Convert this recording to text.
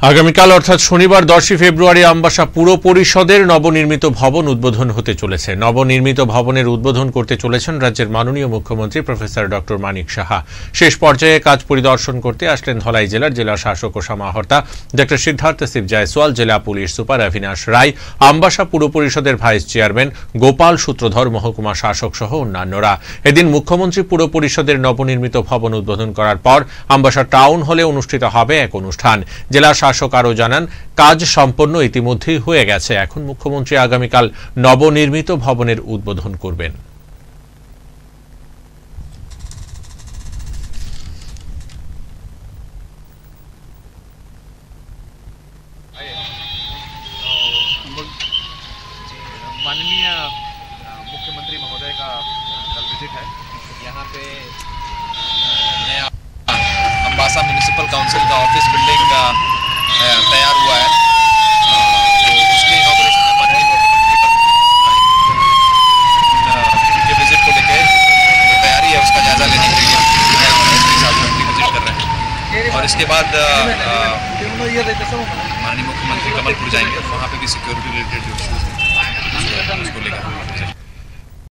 আগামীকাল অর্থাৎ শনিবার 10 ফেব্রুয়ারি আমবাসা পুর পরিষদের নবনির্মিত ভবন উদ্বোধন হতে চলেছে। নবনির্মিত ভবনের উদ্বোধন করতে চলেছেন রাজ্যের মাননীয় মুখ্যমন্ত্রী প্রফেসর ডক্টর মানিক সাহা। শেষ পর্যায়ে কাজ পরিদর্শন করতে আসলেন ধলাই জেলার জেলা শাসক ও সমাহর্তা ডক্টর সিদ্ধার্থ শিব জয়সওয়াল, জেলা পুলিশ সুপার অভিনাশ রায়, আমবাসা পুর পরিষদের ভাইস চেয়ারম্যান গোপাল সূত্রধর, মহকুমা শাসক সহ অন্যান্যরা। এদিন মুখ্যমন্ত্রী পুর পরিষদের নবনির্মিত ভবন উদ্বোধন করার পর আমবাসা টাউন হলে অনুষ্ঠিত হবে এক অনুষ্ঠান। জেলা শাসক আরও জানান, কাজ সম্পন্ন ইতিমধ্যেই হয়ে গেছে। এখন মুখ্যমন্ত্রী আগামীকাল নবনির্মিত ভবনের উদ্বোধন করবেন। माननीय मुख्यमंत्री महोदय का कल विजिट है। यहाँ पे नया अम्बासा म्यूनिसिपल काउंसिल का ऑफिस बिल्डिंग तैयार हुआ है, तो उसके इनॉग्रेशन में माननीय मुख्यमंत्री के विजिट को लेकर तैयारी है, उसका जायजा लेने के लिए विजिट कर रहे हैं। और इसके बाद माननीय मुख्यमंत्री कमलपुर जाएंगे, वहाँ पे भी सिक्योरिटी रिलेटेड जो इशूज़ हैं उसको लेकर